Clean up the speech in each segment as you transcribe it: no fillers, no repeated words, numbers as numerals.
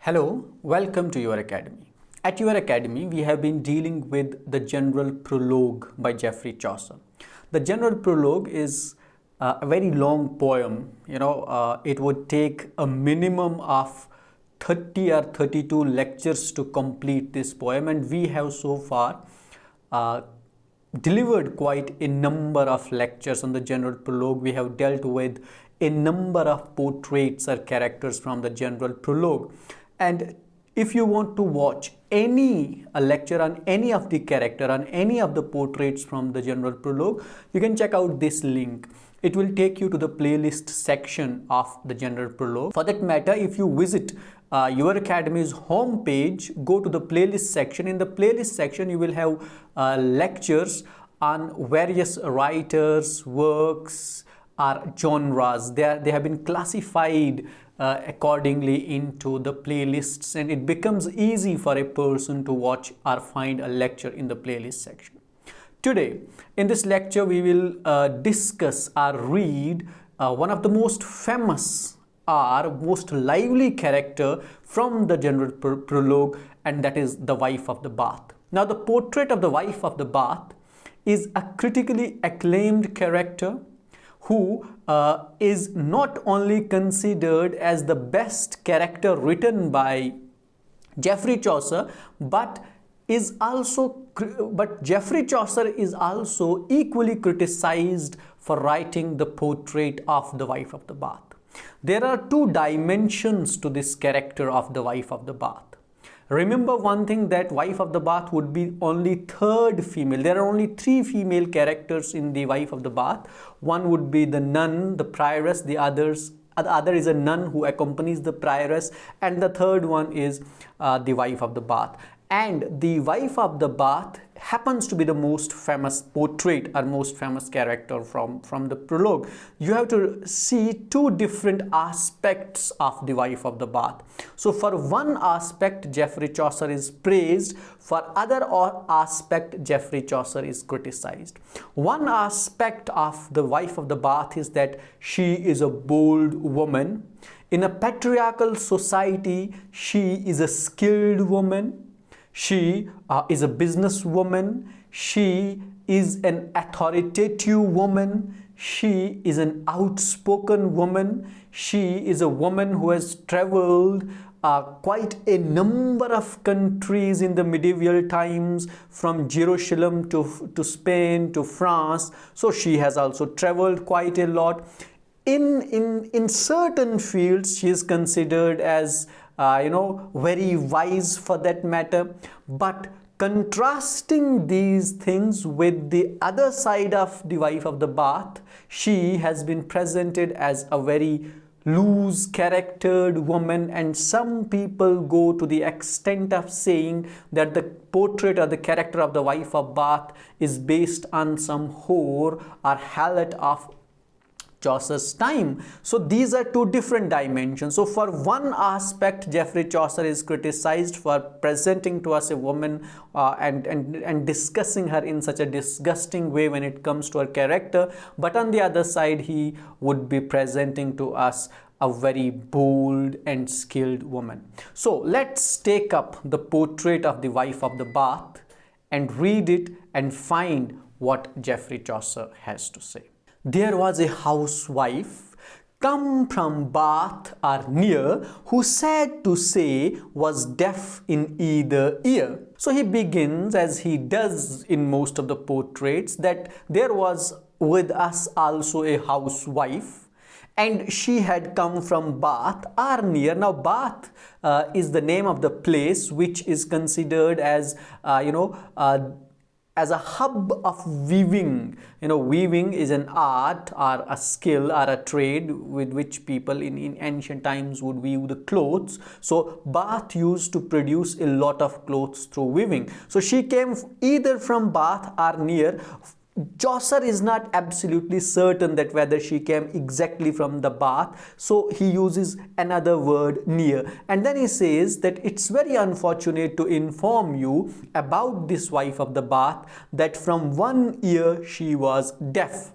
Hello, welcome to Your Academy. At Your Academy, we have been dealing with the General Prologue by Geoffrey Chaucer. The General Prologue is a very long poem. It would take a minimum of 30 or 32 lectures to complete this poem, and we have so far delivered quite a number of lectures on the General Prologue. We have dealt with a number of portraits or characters from the General Prologue. And if you want to watch any lecture on any of the character, on any of the portraits from the General Prologue, you can check out this link. It will take you to the playlist section of the General Prologue. For that matter, if you visit Your Academy's homepage, go to the playlist section. In the playlist section, you will have lectures on various writers, works, or genres. They have been classified accordingly into the playlists, and it becomes easy for a person to watch or find a lecture in the playlist section. Today, in this lecture, we will discuss or read one of the most famous or most lively character from the General Prologue, and that is the wife of the Bath. Now, the portrait of the wife of the Bath is a critically acclaimed character who is not only considered as the best character written by Geoffrey Chaucer, but Geoffrey Chaucer is also equally criticized for writing the portrait of the wife of the Bath. There are two dimensions to this character of the wife of the Bath. Remember one thing, that wife of the Bath would be only third female. There are only three female characters in the wife of the Bath. One would be the nun, the prioress, the other is a nun who accompanies the prioress, and the third one is the wife of the Bath. And the wife of the Bath happens to be the most famous portrait or most famous character from the prologue. You have to see two different aspects of the wife of the Bath. So for one aspect, Geoffrey Chaucer is praised. For other aspect, Geoffrey Chaucer is criticized. One aspect of the wife of the Bath is that she is a bold woman. In a patriarchal society, she is a skilled woman. She is a businesswoman. She is an authoritative woman. She is an outspoken woman. She is a woman who has traveled quite a number of countries in the medieval times, from Jerusalem to Spain to France. So she has also traveled quite a lot. In certain fields, she is considered as very wise for that matter. But contrasting these things with the other side of the wife of the Bath, she has been presented as a very loose charactered woman, and some people go to the extent of saying that the portrait or the character of the wife of Bath is based on some whore or harlot of Chaucer's time. So these are two different dimensions. So for one aspect, Geoffrey Chaucer is criticized for presenting to us a woman and discussing her in such a disgusting way when it comes to her character. But on the other side, he would be presenting to us a very bold and skilled woman. So let's take up the portrait of the wife of the Bath and read it and find what Geoffrey Chaucer has to say. There was a housewife come from Bath or near, who, sad to say, was deaf in either ear. So he begins, as he does in most of the portraits, that there was with us also a housewife, and she had come from Bath or near. Now Bath is the name of the place which is considered as as a hub of weaving. Weaving is an art or a skill or a trade with which people in ancient times would weave the clothes. So Bath used to produce a lot of clothes through weaving. So she came either from Bath or near. Chaucer is not absolutely certain that whether she came exactly from the Bath, so he uses another word, near. And then he says that it's very unfortunate to inform you about this wife of the Bath that from one ear she was deaf.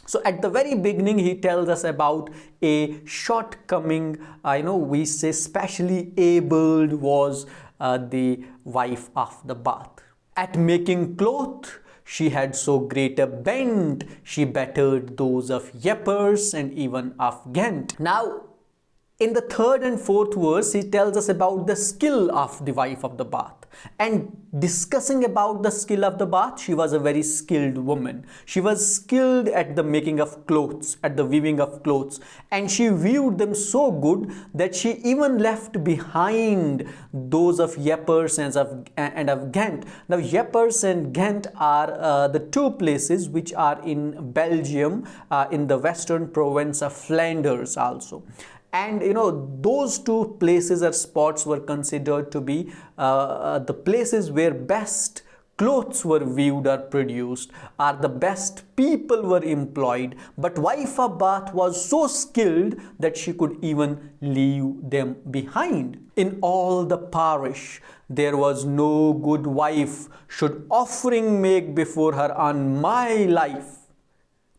So at the very beginning, he tells us about a shortcoming, we say specially abled was the wife of the Bath. At making cloth, she had so great a bent, she bettered those of Ypres and even of Ghent. Now, in the third and fourth verse, he tells us about the skill of the wife of the Bath. And discussing about the skill of the Bath, she was a very skilled woman. She was skilled at the making of clothes, at the weaving of clothes. And she weaved them so good that she even left behind those of Ypres and of Ghent. Now, Ypres and Ghent are the two places which are in Belgium, in the western province of Flanders also. And those two places or spots were considered to be the places where best clothes were weaved or produced, or the best people were employed. But wife of Bath was so skilled that she could even leave them behind. In all the parish there was no good wife should offering make before her on my life.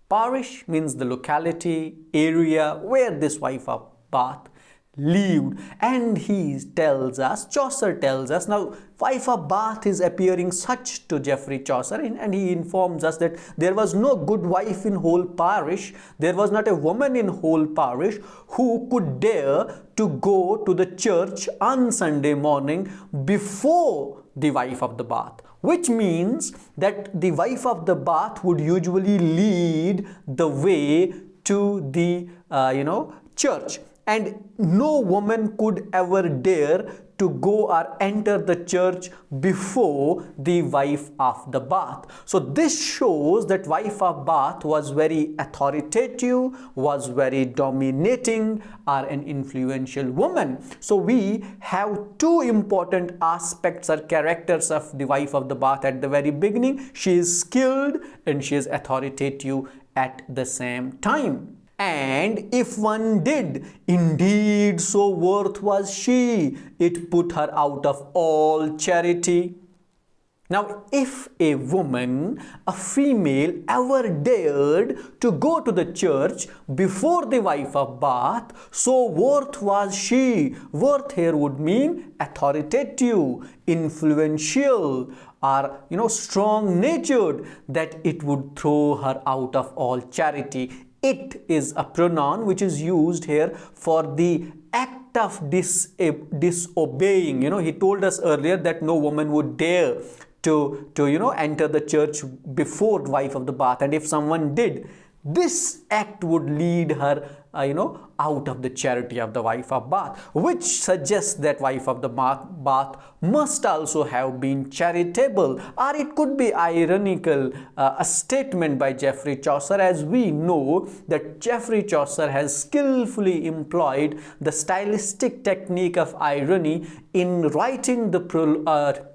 Parish means the locality, area where this wife of Bath lived. And he tells us, Chaucer tells us, now wife of Bath is appearing such to Geoffrey Chaucer, and he informs us that there was no good wife in whole parish, there was not a woman in whole parish who could dare to go to the church on Sunday morning before the wife of the Bath. Which means that the wife of the Bath would usually lead the way to the church, and no woman could ever dare to go or enter the church before the wife of the Bath. So this shows that wife of Bath was very authoritative, was very dominating, or an influential woman. So we have two important aspects or characters of the wife of the Bath at the very beginning. She is skilled and she is authoritative at the same time. And if one did, indeed so worth was she, it put her out of all charity. Now, if a woman, a female, ever dared to go to the church before the wife of Bath, so worth was she. Worth here would mean authoritative, influential, or strong-natured, that it would throw her out of all charity. It is a pronoun which is used here for the act of disobeying. He told us earlier that no woman would dare to enter the church before the wife of the Bath, and if someone did, this act would lead her out of the charity of the wife of Bath, which suggests that wife of the Bath must also have been charitable, or it could be ironical, a statement by Geoffrey Chaucer, as we know that Geoffrey Chaucer has skillfully employed the stylistic technique of irony in writing the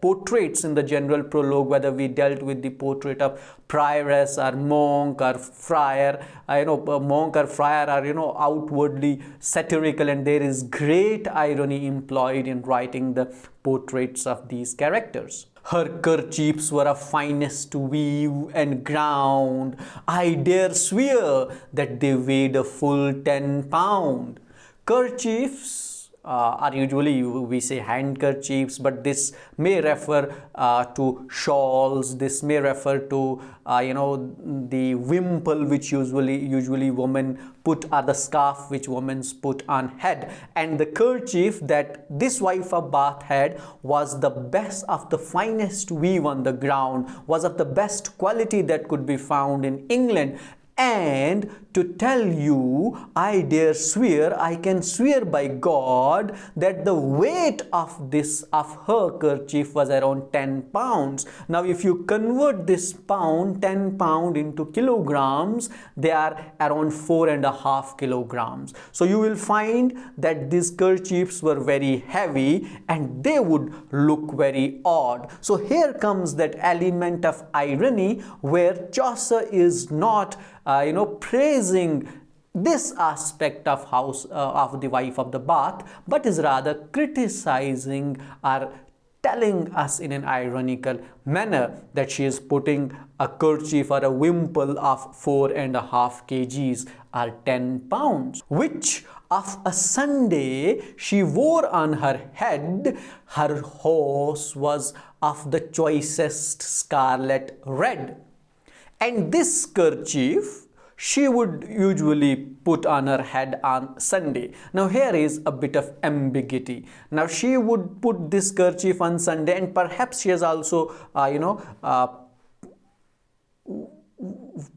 portraits in the general prologue, whether we dealt with the portrait of prioress or monk or friar. Monk or friar are outwardly satirical, and there is great irony employed in writing the portraits of these characters. Her kerchiefs were of finest weave and ground. I dare swear that they weighed a full 10 pound. Kerchiefs are usually, we say, handkerchiefs, but this may refer to shawls. This may refer to the wimple which usually women put, or the scarf which women put on head. And the kerchief that this wife of Bath had was the best of the finest weave on the ground, was of the best quality that could be found in England. And to tell you, I dare swear, I can swear by God that the weight of her kerchief was around 10 pounds. Now, if you convert this 10 pound into kilograms, they are around 4.5 kilograms. So you will find that these kerchiefs were very heavy and they would look very odd. So here comes that element of irony where Chaucer is not praising this aspect of the wife of the Bath, but is rather criticizing or telling us in an ironical manner that she is putting a kerchief or a wimple of 4.5 kgs or 10 pounds, which of a Sunday she wore on her head. Her horse was of the choicest scarlet red. And this kerchief she would usually put on her head on Sunday. Now here is a bit of ambiguity. Now she would put this kerchief on Sunday, and perhaps she has also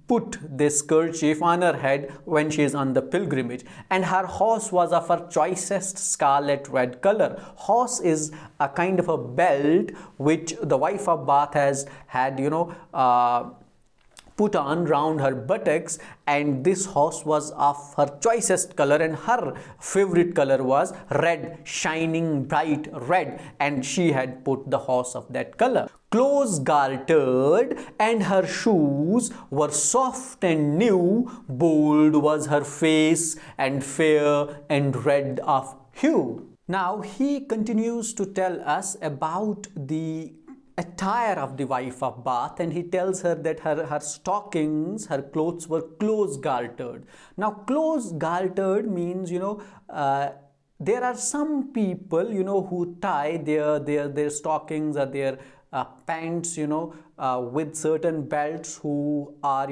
put this kerchief on her head when she is on the pilgrimage. And her horse was of her choicest scarlet red color. Horse is a kind of a belt which the wife of Bath has had put on round her buttocks, and this horse was of her choicest color, and her favorite color was red, shining bright red, and she had put the horse of that color. Close gartered, and her shoes were soft and new. Bold was her face, and fair and red of hue. Now he continues to tell us about the attire of the wife of Bath, and he tells her that her stockings, her clothes were close gartered. Now close gartered means, there are some people, who tie their stockings or their pants, with certain belts, who are,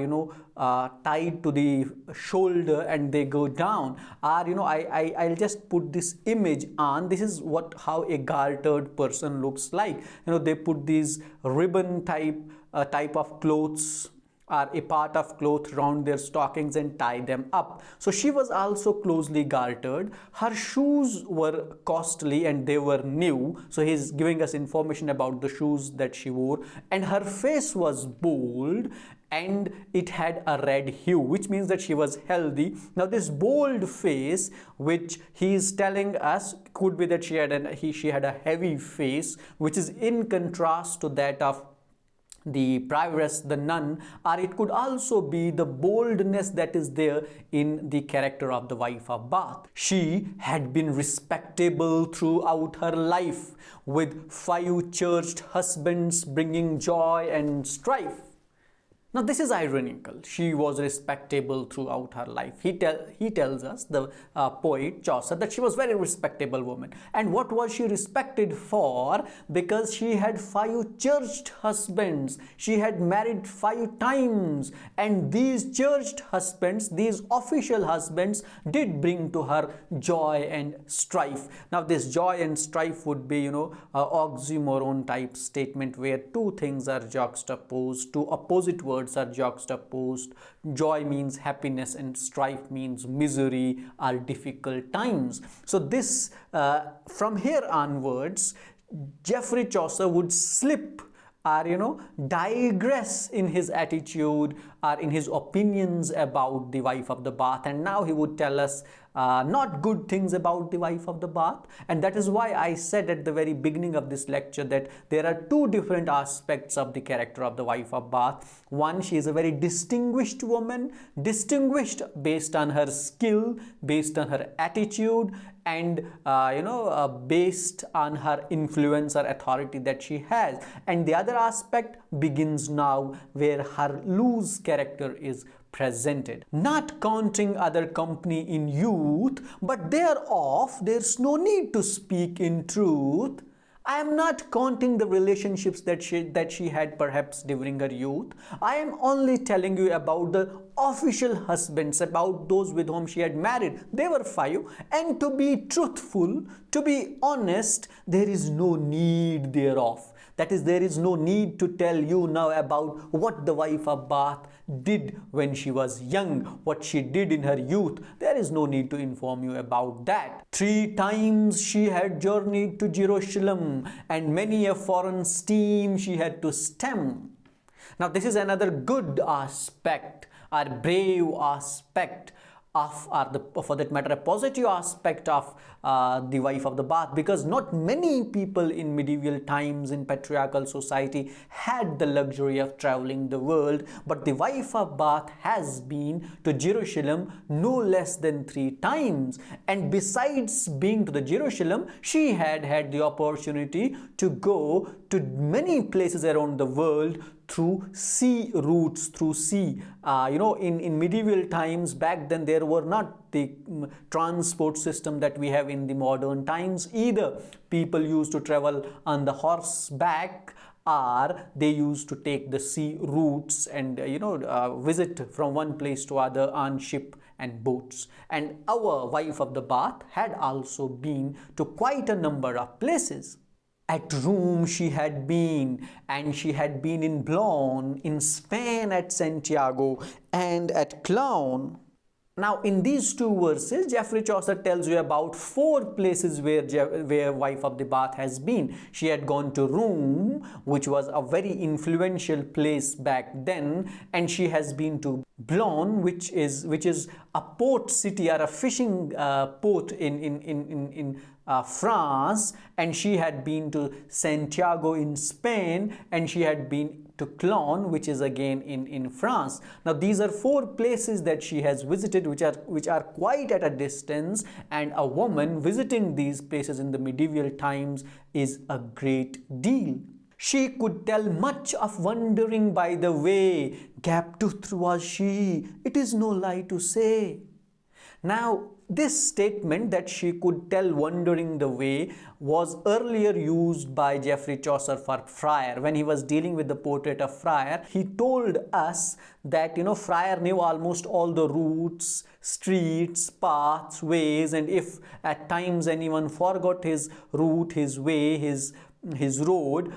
tied to the shoulder and they go down. Or, I'll just put this image on. This is how a gartered person looks like. They put these ribbon type of clothes, or a part of cloth round their stockings and tie them up. So she was also closely gartered. Her shoes were costly and they were new. So he's giving us information about the shoes that she wore. And her face was bold, and it had a red hue, which means that she was healthy. Now this bold face, which he is telling us, could be that she had a heavy face, which is in contrast to that of the prioress, the nun, or it could also be the boldness that is there in the character of the wife of Bath. She had been respectable throughout her life, with 5 churched husbands bringing joy and strife. Now this is ironical. She was respectable throughout her life. He tells us, the poet Chaucer, that she was a very respectable woman. And what was she respected for? Because she had 5 churched husbands. She had married 5 times. And these churched husbands, these official husbands, did bring to her joy and strife. Now this joy and strife would be, a oxymoron type statement where 2 things are juxtaposed, 2 opposite words are juxtaposed. Joy means happiness and strife means misery or difficult times. So this, from here onwards, Geoffrey Chaucer would slip or digress in his attitude or in his opinions about the wife of the Bath, and now he would tell us not good things about the wife of the Bath. And that is why I said at the very beginning of this lecture that there are 2 different aspects of the character of the wife of Bath. One, she is a very distinguished woman, distinguished based on her skill, based on her attitude, and based on her influence or authority that she has. And the other aspect begins now, where her loose character is presented. Not counting other company in youth, but thereof there's no need to speak in truth. I am not counting the relationships that she had perhaps during her youth. I am only telling you about the official husbands, about those with whom she had married. They were 5, and to be truthful, to be honest, there is no need thereof. That is, there is no need to tell you now about what the wife of Bath did when she was young, what she did in her youth. There is no need to inform you about that. 3 times she had journeyed to Jerusalem, and many a foreign steam she had to stem. Now this is another good aspect or brave aspect of, or the, for that matter, a positive aspect of the wife of the bath, because not many people in medieval times in patriarchal society had the luxury of traveling the world, but the wife of Bath has been to Jerusalem no less than 3 times, and besides being to the Jerusalem, she had the opportunity to go to many places around the world through sea routes, through sea. In medieval times, back then, there were not the transport system that we have in the modern times either. People used to travel on the horseback, or they used to take the sea routes and visit from one place to other on ship and boats. And our wife of the Bath had also been to quite a number of places. At Rome she had been, and she had been in Boulogne, in Spain at Santiago, and at Clown. Now, in these 2 verses, Geoffrey Chaucer tells you about 4 places where wife of the Bath has been. She had gone to Rome, which was a very influential place back then, and she has been to Boulogne, which is a port city or a fishing port in France, and she had been to Santiago in Spain, and she had been to Clown, which is again in France. Now these are 4 places that she has visited, which are quite at a distance, and a woman visiting these places in the medieval times is a great deal. She could tell much of wandering by the way, gap-toothed was she, it is no lie to say. Now, this statement that she could tell wandering the way was earlier used by Geoffrey Chaucer for Friar. When he was dealing with the portrait of Friar, he told us that Friar knew almost all the routes, streets, paths, ways, and if at times anyone forgot his route, his way, his road,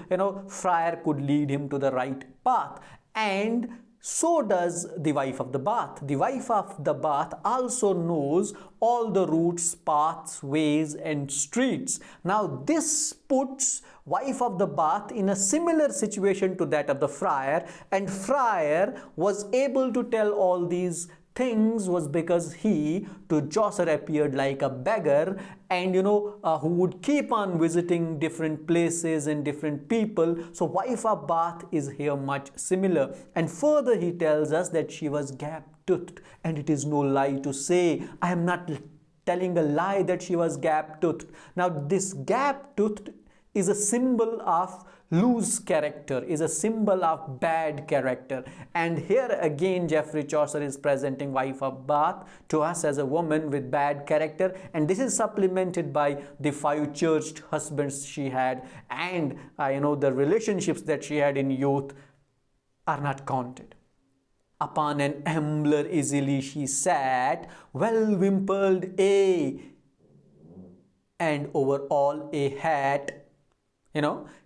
Friar could lead him to the right path. And so does the wife of the Bath. The wife of the Bath also knows all the routes, paths, ways, and streets. Now this puts wife of the Bath in a similar situation to that of the Friar, and Friar was able to tell all these things was because he to Chaucer appeared like a beggar, and who would keep on visiting different places and different people. So wife of Bath is here much similar. And further he tells us that she was gap-toothed, and it is no lie to say, I am not telling a lie that she was gap-toothed. Now this gap-toothed is a symbol of loose character, is a symbol of bad character. And here again Geoffrey Chaucer is presenting wife of Bath to us as a woman with bad character, and this is supplemented by the 5 churched husbands she had, and the relationships that she had in youth are not counted. Upon an ambler easily she sat, well wimpled and over all a hat.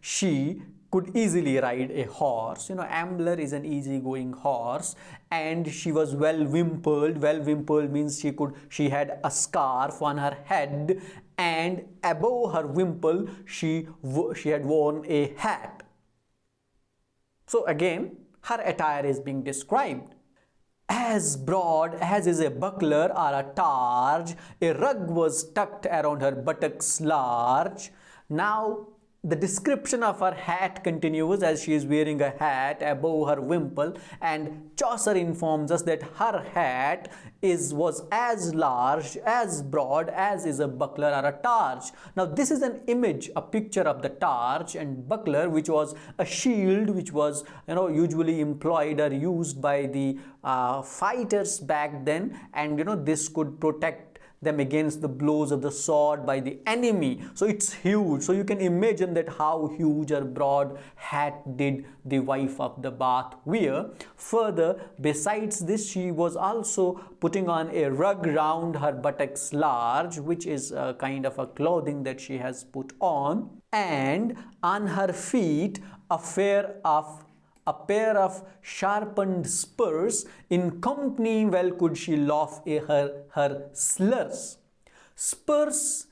She could easily ride a horse. Ambler is an easy-going horse, and she was well wimpled. Well wimpled means she had a scarf on her head, and above her wimple she had worn a hat. So again, her attire is being described. As broad as is a buckler or a targe, a rug was tucked around her buttocks large. Now the description of her hat continues, as she is wearing a hat above her wimple, and Chaucer informs us that her hat was as large, as broad as is a buckler or a targe. Now this is an image, a picture of the targe and buckler, which was a shield which was usually employed or used by the fighters back then, and this could protect them against the blows of the sword by the enemy. So it's huge. So you can imagine that how huge or broad hat did the wife of the Bath wear. Further, besides this, she was also putting on a rug round her buttocks large, which is a kind of a clothing that she has put on, and on her feet a pair of sharpened spurs. In company well could she laugh her slurs. Spurs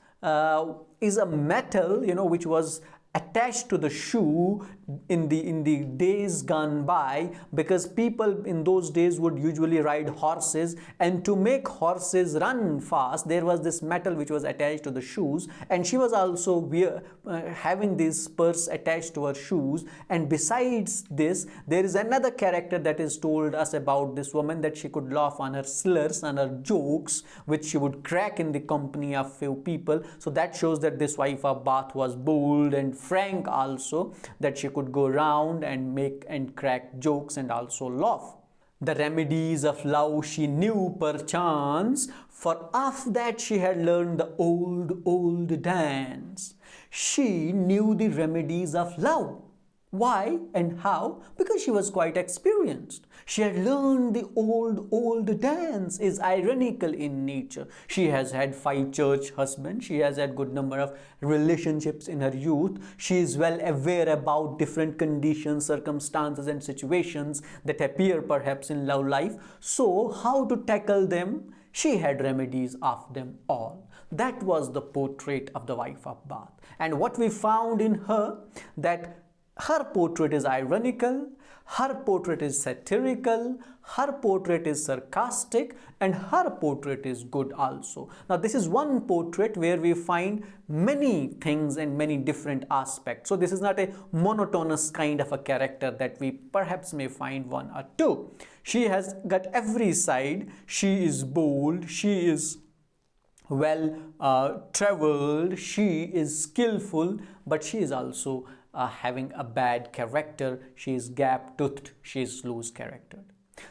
is a metal which was attached to the shoe in the days gone by, because people in those days would usually ride horses, and to make horses run fast there was this metal which was attached to the shoes, and she was also having this purse attached to her shoes. And besides this, there is another character that is told us about this woman, that she could laugh on her slurs and her jokes which she would crack in the company of few people. So that shows that this wife of Bath was bold and frank also, that she could go around and make and crack jokes and also laugh. The remedies of love she knew perchance, for of that she had learned the old dance. She knew the remedies of love. Why and how? Because she was quite experienced. She had learned the old dance. Is ironical in nature. She has had 5 church husbands. She has had good number of relationships in her youth. She is well aware about different conditions, circumstances and situations that appear perhaps in love life. So how to tackle them? She had remedies of them all. That was the portrait of the wife of Bath. And what we found in her, that her portrait is ironical, her portrait is satirical, her portrait is sarcastic, and her portrait is good also. Now this is one portrait where we find many things and many different aspects. So this is not a monotonous kind of a character that we perhaps may find one or two. She has got every side. She is bold, she is well traveled, she is skillful, but she is also having a bad character. She is gap-toothed, she is loose-charactered.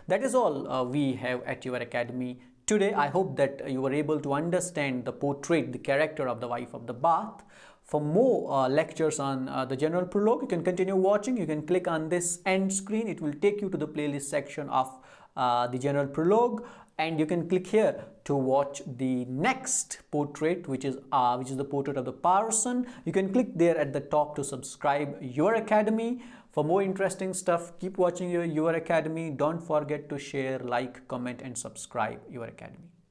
That is all we have at your academy today. I hope that you were able to understand the portrait, the character of the wife of the Bath. For more lectures on the general prologue, you can continue watching. You can click on this end screen. It will take you to the playlist section of the general prologue, and you can click here to watch the next portrait, which is the portrait of the parson. You can click there at the top to subscribe your academy. For more interesting stuff, keep watching your academy. Don't forget to share, like, comment and subscribe your academy.